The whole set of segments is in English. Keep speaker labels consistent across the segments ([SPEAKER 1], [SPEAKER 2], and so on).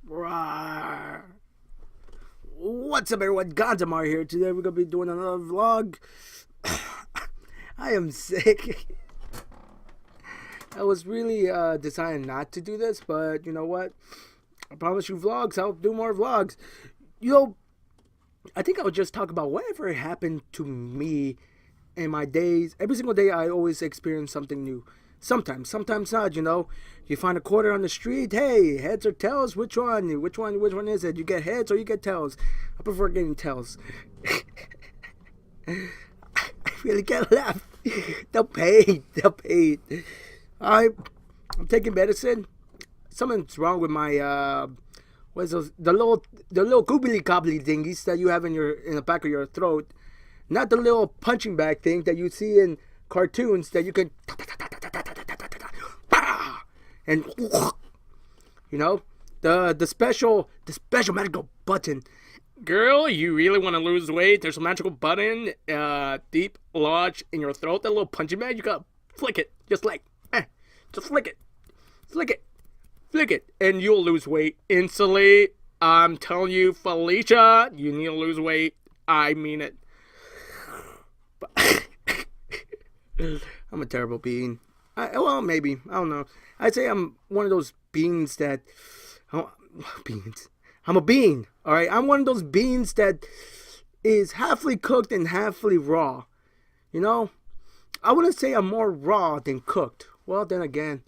[SPEAKER 1] Rawr. What's up, everyone? Gonza here. Today we're gonna be doing another vlog. I am sick. I was really deciding not to do this, but you know what? I promise you vlogs. I'll do more vlogs. You know, I think I would just talk about whatever happened to me in my days. Every single day, I always experience something new. Sometimes not. You find a quarter on the street. Hey, heads or tails? Which one? Which one is it? You get heads or you get tails? I prefer getting tails. I really can't laugh. The pain. I'm taking medicine. Something's wrong with my what is those? The little goobly gobbly thingies that you have in the back of your throat. Not the little punching bag thing that you see in cartoons that you can and the special magical button.
[SPEAKER 2] Girl, you really want to lose weight? There's a magical button deep lodged in your throat. That little punching bag, you gotta flick it. Just flick it. Flick it. And you'll lose weight instantly. I'm telling you, Felicia, you need to lose weight. I mean it.
[SPEAKER 1] But I'm a terrible being. Well, maybe. I don't know. I'd say I'm one of those beans that... beans. I'm a bean, alright? I'm one of those beans that is halfly cooked and halfly raw. I wouldn't say I'm more raw than cooked. Well, then again,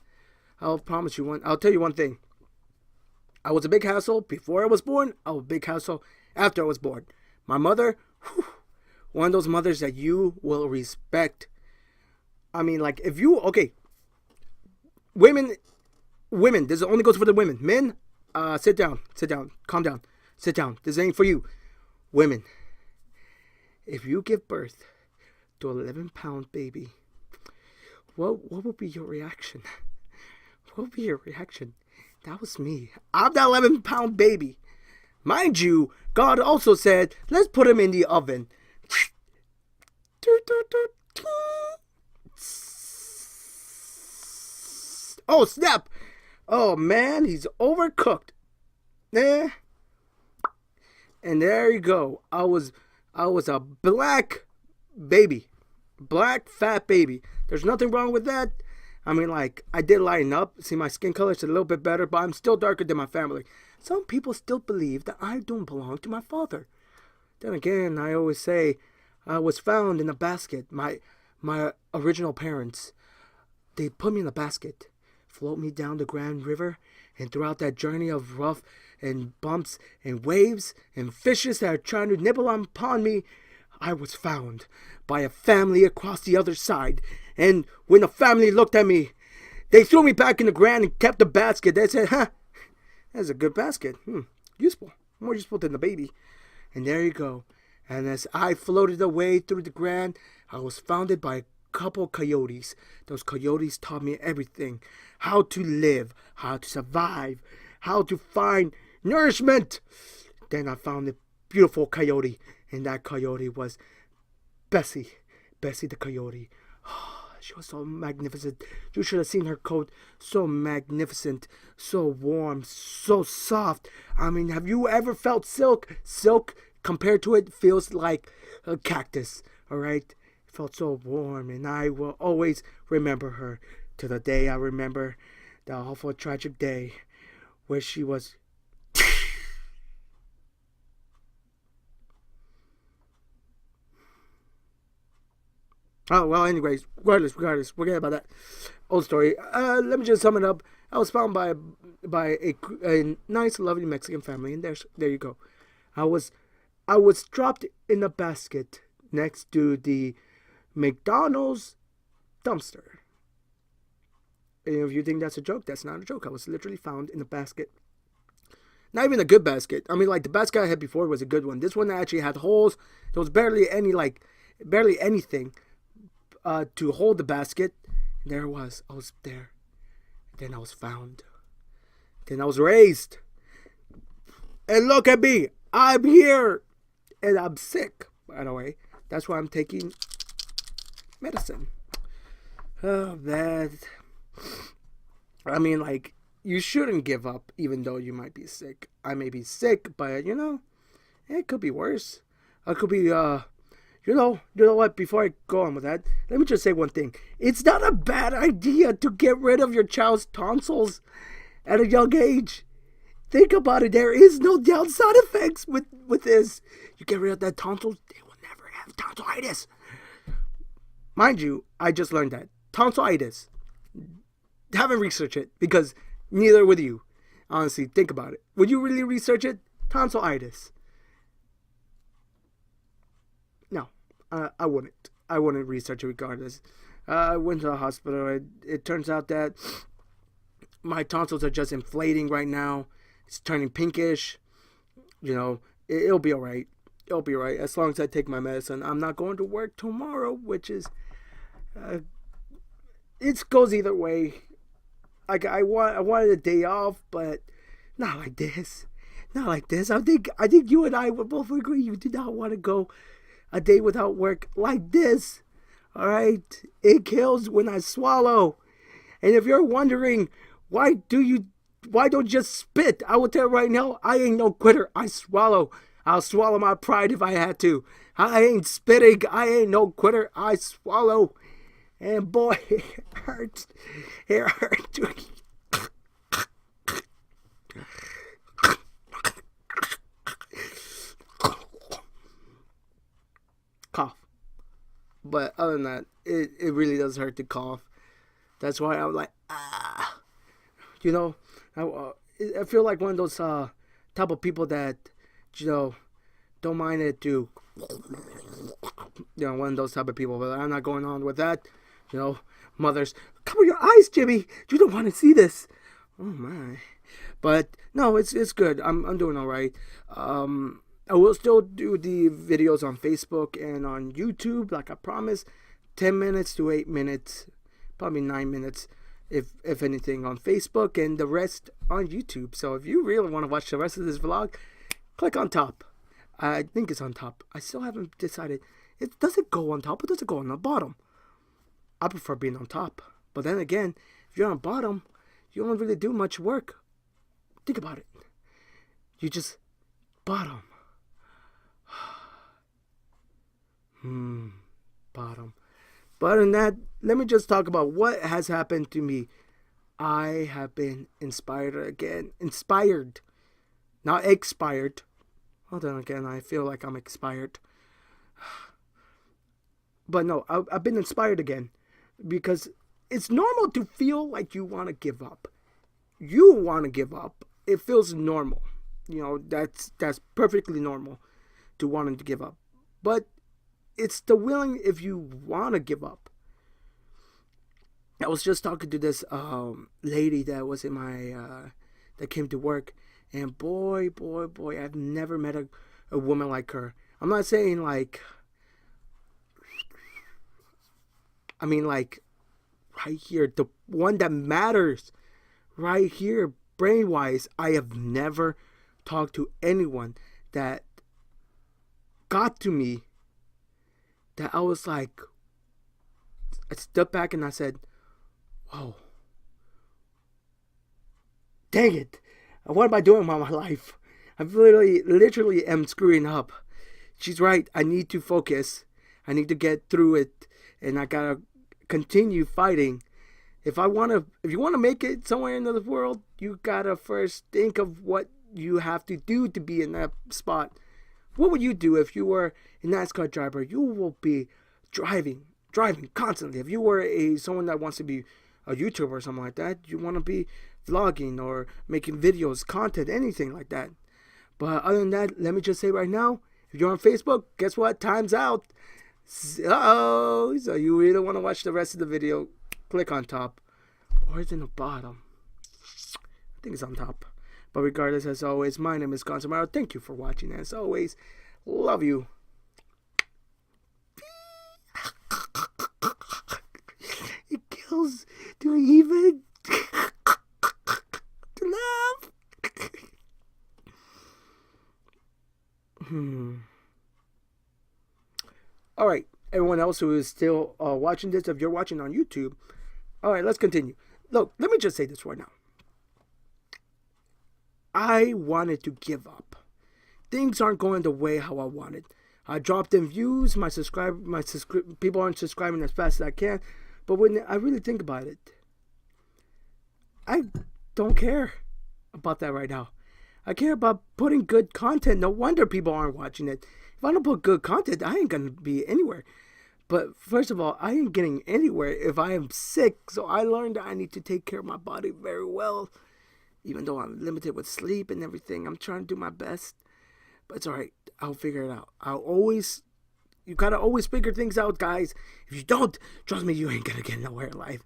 [SPEAKER 1] I'll tell you one thing. I was a big hassle before I was born. I was a big hassle after I was born. My mother, one of those mothers that you will respect. I mean, like, if you... Okay. Women, this only goes for the women. Men, sit down, calm down, sit down. This ain't for you. Women, if you give birth to an 11-pound baby, what would be your reaction? What would be your reaction? That was me. I'm that 11-pound baby. Mind you, God also said, let's put him in the oven. Oh, snap. Oh, man, he's overcooked. And there you go. I was a black baby. Black, fat baby. There's nothing wrong with that. I mean, like, I did lighten up. See, my skin color is a little bit better, but I'm still darker than my family. Some people still believe that I don't belong to my father. Then again, I always say I was found in a basket. My original parents, they put me in a basket, float me down the Grand River, and throughout that journey of rough and bumps and waves and fishes that are trying to nibble upon me, I was found by a family across the other side. And when the family looked at me, they threw me back in the ground and kept the basket. They said, that's a good basket. Useful. More useful than the baby. And there you go. And as I floated away through the ground, I was founded by a couple coyotes. Those coyotes taught me everything. How to live, how to survive, how to find nourishment. Then I found a beautiful coyote. And that coyote was Bessie the coyote. She was so magnificent. You should have seen her coat. So magnificent, so warm, so soft. I mean, have you ever felt silk? Silk, compared to it, feels like a cactus, all right? It felt so warm, and I will always remember her to the day I remember the awful, tragic day where she was... Oh, well, anyways, regardless, forget about that old story. Let me just sum it up. I was found by a nice, lovely Mexican family, and there you go. I was dropped in a basket next to the McDonald's dumpster. And if you think that's a joke, that's not a joke. I was literally found in a basket. Not even a good basket. I mean, like, the basket I had before was a good one. This one actually had holes. There was barely anything to hold the basket. And there it was. I was there. Then I was found. Then I was raised. And look at me. I'm here. And I'm sick, by the way. That's why I'm taking medicine. Oh, man. I mean, like, you shouldn't give up, even though you might be sick. I may be sick, but it could be worse. It could be you know what? Before I go on with that, let me just say one thing. It's not a bad idea to get rid of your child's tonsils at a young age. Think about it. There is no downside effects with this. You get rid of that tonsils, they will never have tonsillitis. Mind you, I just learned that tonsillitis. Haven't researched it because neither would you. Honestly, think about it. Would you really research it? Tonsillitis. No, I wouldn't. I wouldn't research it regardless. I went to the hospital. It turns out that my tonsils are just inflating right now. It's turning pinkish. It'll be all right. It'll be all right as long as I take my medicine. I'm not going to work tomorrow, which is, it goes either way. Like I wanted a day off, but not like this. Not like this. I think you and I would both agree you do not want to go a day without work like this. All right, it kills when I swallow. And if you're wondering why don't you just spit? I will tell you right now, I ain't no quitter. I swallow. I'll swallow my pride if I had to. I ain't spitting. I ain't no quitter. I swallow. And boy, it hurts. It hurts. Cough. But other than that, it really does hurt to cough. That's why I'm like, ah. I feel like one of those type of people that, don't mind it to, one of those type of people. But I'm not going on with that. Mothers, cover your eyes, Jimmy. You don't want to see this. Oh my! But no, it's good. I'm doing all right. I will still do the videos on Facebook and on YouTube, like I promised. 10 minutes to 8 minutes, probably 9 minutes, if anything, on Facebook, and the rest on YouTube. So if you really want to watch the rest of this vlog, click on top. I think it's on top. I still haven't decided. Does it go on top or does it go on the bottom? I prefer being on top. But then again, if you're on bottom, you don't really do much work. Think about it. You just bottom. Bottom. But other than that, let me just talk about what has happened to me. I have been inspired again. Inspired. Not expired. Hold on again, I feel like I'm expired. But no, I've been inspired again. Because it's normal to feel like you want to give up. You want to give up. It feels normal. That's perfectly normal to wanting to give up. But it's the willing if you want to give up. I was just talking to this lady that was in my that came to work, and boy, I've never met a woman like her. I'm not saying like, I mean like right here, the one that matters, right here, brain-wise. I have never talked to anyone that got to me that I was like, I stepped back and I said, whoa, dang it, what am I doing with my life? I literally am screwing up. She's right, I need to focus. I need to get through it, and I gotta continue fighting. If you want to make it somewhere in the world, you gotta first think of what you have to do to be in that spot. What would you do if you were a NASCAR driver? You will be driving constantly. If you were someone that wants to be a YouTuber or something like that, you want to be vlogging or making videos, content, anything like that. But other than that, let me just say right now, if you're on Facebook, guess what? Time's out. So you either want to watch the rest of the video, click on top, or it's in the bottom. I think it's on top. But regardless, as always, my name is Gonza. Thank you for watching. As always, love you. It kills to even to laugh. All right, everyone else who is still watching this, if you're watching on YouTube, all right, let's continue. Look, let me just say this right now. I wanted to give up. Things aren't going the way how I wanted. I dropped in views. People aren't subscribing as fast as I can. But when I really think about it, I don't care about that right now. I care about putting good content. No wonder people aren't watching it. If I don't put good content, I ain't gonna be anywhere. But first of all, I ain't getting anywhere if I am sick. So I learned that I need to take care of my body very well. Even though I'm limited with sleep and everything, I'm trying to do my best. But it's alright. I'll figure it out. You gotta always figure things out, guys. If you don't, trust me, you ain't gonna get nowhere in life.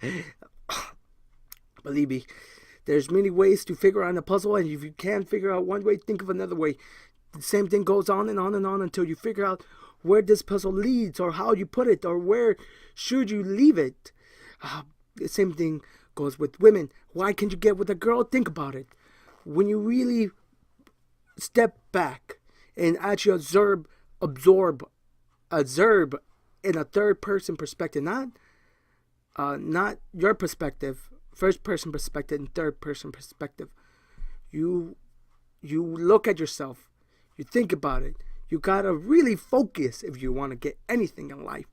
[SPEAKER 1] Believe me, there's many ways to figure out a puzzle, and if you can't figure out one way, think of another way. The same thing goes on and on and on until you figure out where this puzzle leads, or how you put it, or where should you leave it. The same thing goes with women. Why can't you get with a girl? Think about it. When you really step back and actually observe in a third person perspective, not your perspective, first person perspective and third person perspective. You look at yourself, you think about it. You gotta really focus if you want to get anything in life.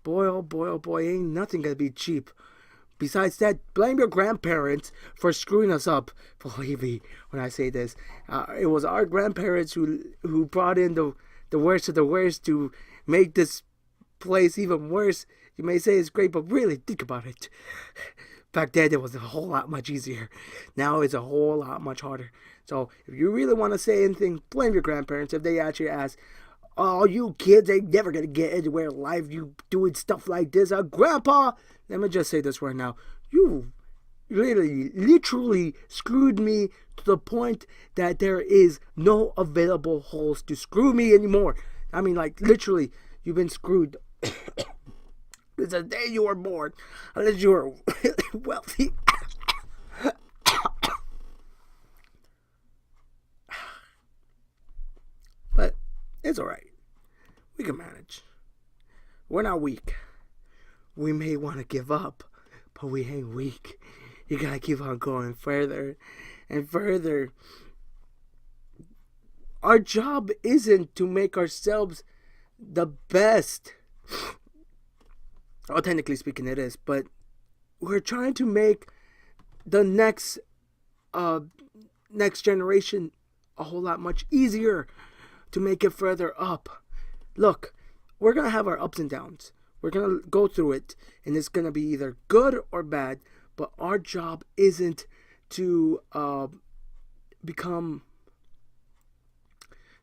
[SPEAKER 1] Boy, oh boy, oh boy, ain't nothing gonna be cheap. Besides that, blame your grandparents for screwing us up. Believe me when I say this. It was our grandparents who brought in the worst of the worst to make this place even worse. You may say it's great, but really, think about it. Back then, it was a whole lot much easier. Now it's a whole lot much harder. So, if you really want to say anything, blame your grandparents if they actually ask, oh, you kids ain't never going to get anywhere in life. You doing stuff like this. Grandpa, let me just say this right now. You literally screwed me to the point that there is no available holes to screw me anymore. I mean, like, literally, you've been screwed. It's the day you were born, unless you were wealthy. But it's alright. We can manage. We're not weak. We may want to give up, but we ain't weak. You gotta keep on going further and further. Our job isn't to make ourselves the best. Well, technically speaking, it is, but we're trying to make the next generation a whole lot much easier to make it further up. Look, we're gonna have our ups and downs. We're gonna go through it, and it's gonna be either good or bad. But our job isn't to become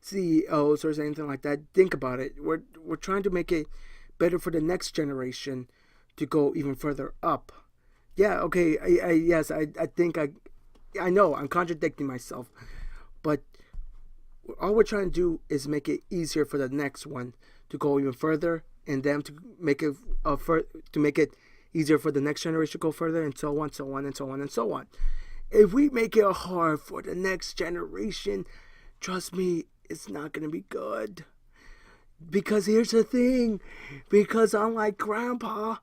[SPEAKER 1] CEOs or anything like that. Think about it. We're trying to make it better for the next generation to go even further up. Yeah, okay, I think I know I'm contradicting myself, but all we're trying to do is make it easier for the next one to go even further, and them to make it easier for the next generation to go further, and so on, so on, and so on, and so on. If we make it hard for the next generation, trust me, it's not gonna be good. Because here's the thing, because unlike Grandpa,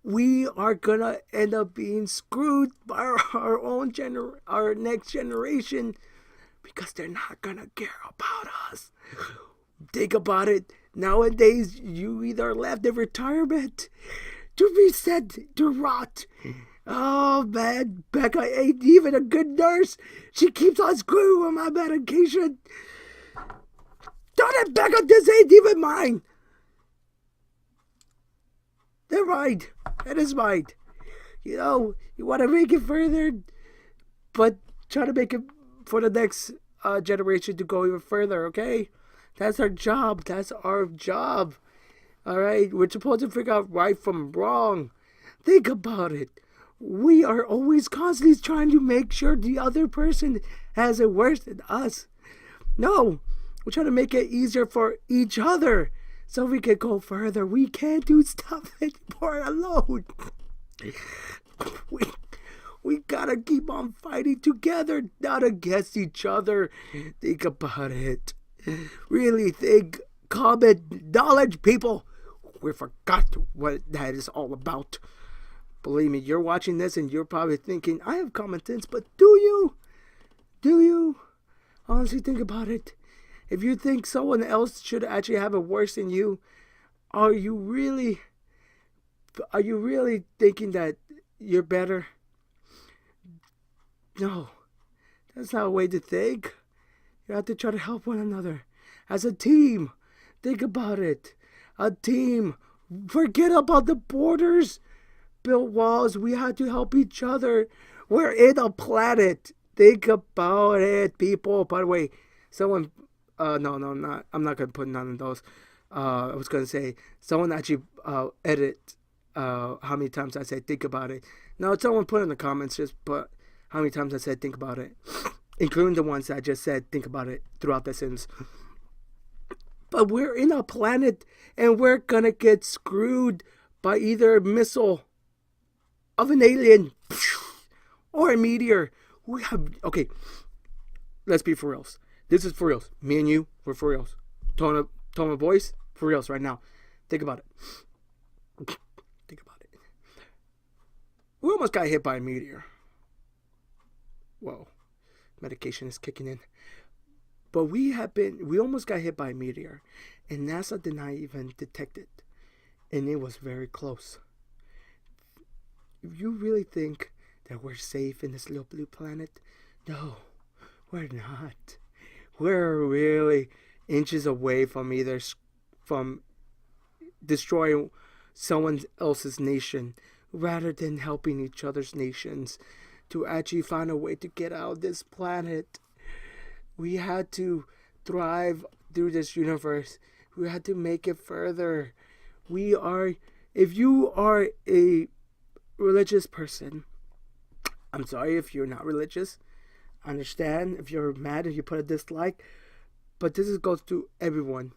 [SPEAKER 1] we are gonna end up being screwed by our next generation, because they're not gonna care about us. Think about it. Nowadays, you either left in retirement to be sent to rot. Oh man, Becca ain't even a good nurse. She keeps on screwing with my medication. Darn it, Becca, this ain't even mine. They're mine. It is mine. You know, you want to make it further, but try to make it for the next generation to go even further, okay? That's our job. That's our job. Alright? We're supposed to figure out right from wrong. Think about it. We are always constantly trying to make sure the other person has it worse than us. No. We're trying to make it easier for each other so we can go further. We can't do stuff anymore alone. We gotta keep on fighting together, not against each other. Think about it. Really think. Common knowledge, people. We forgot what that is all about. Believe me, you're watching this and you're probably thinking, I have common sense, but do you? honestly think about it. If you think someone else should actually have it worse than you, are you really thinking that you're better? No, that's not a way to think. You have to try to help one another as a team. Think about it. A team. Forget about the borders. Build walls. We have to help each other. We're in a planet. Think about it, people. By the way, someone. No, not. I'm not gonna put none of those. I was gonna say someone actually edit how many times I said think about it. No, someone put in the comments just put how many times I said think about it, including the ones that I just said think about it throughout the sentence. But we're in a planet and we're gonna get screwed by either a missile of an alien or a meteor. We have okay. Let's be for reals. This is for reals. Me and you, we're for reals. Tone of voice, for reals right now. Think about it. Think about it. We almost got hit by a meteor. Whoa. Medication is kicking in. But we almost got hit by a meteor. And NASA did not even detect it. And it was very close. If you really think that we're safe in this little blue planet, no, we're not. We're really inches away from from destroying someone else's nation rather than helping each other's nations to actually find a way to get out of this planet. We had to thrive through this universe. We had to make it further. If you are a religious person, I'm sorry if you're not religious. I understand if you're mad if you put a dislike, but this goes to everyone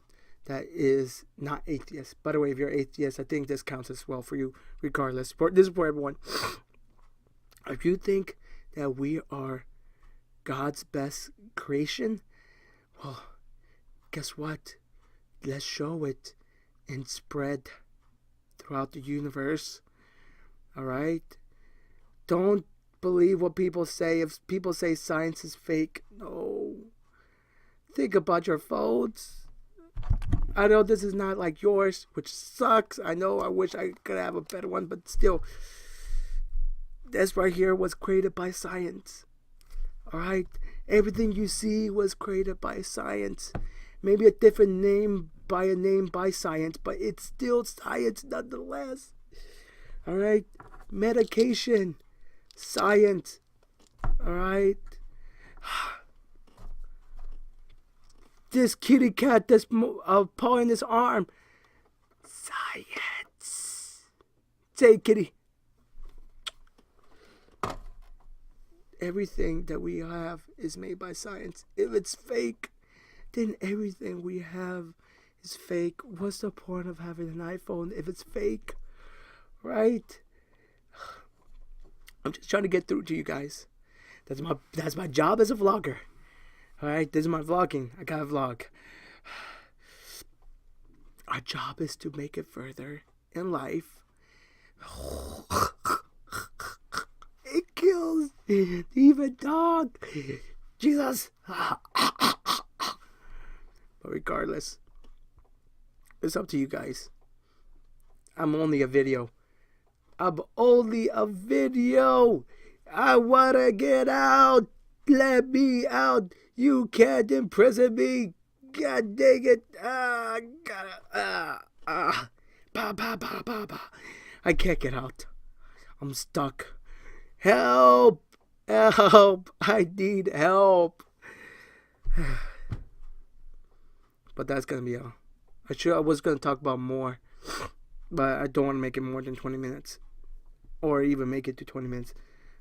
[SPEAKER 1] that is not atheist. By the way, if you're atheist, I think this counts as well for you, regardless. This is for everyone. If you think that we are God's best creation, well, guess what? Let's show it and spread throughout the universe. All right? Don't believe what people say. If people say science is fake, no. Think about your phones. I know this is not like yours, which sucks. I know I wish I could have a better one, but still, this right here was created by science. Alright? Everything you see was created by science. Maybe a different name by science, but it's still science nonetheless. Alright? Medication. Science. Alright? This kitty cat that's pawing his arm. Science. Say, kitty. Everything that we have is made by science. If it's fake, then everything we have is fake. What's the point of having an iPhone if it's fake? Right? I'm just trying to get through to you guys. That's my job as a vlogger. Alright, this is my vlogging. I gotta vlog. Our job is to make it further in life. It kills even dog. Jesus. But regardless, it's up to you guys. I'm only a video. I wanna get out. Let me out. You can't imprison me. God dang it. I can't get out. I'm stuck. Help. Help. I need help. But that's going to be all. I was going to talk about more. But I don't want to make it more than 20 minutes. Or even make it to 20 minutes.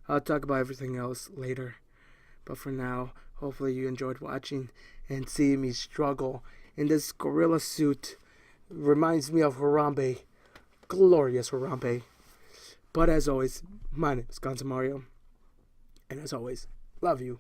[SPEAKER 1] I'll talk about everything else later. But for now, hopefully you enjoyed watching and seeing me struggle in this gorilla suit. Reminds me of Harambe. Glorious Harambe. But as always, my name is Gonza Mario. And as always, love you.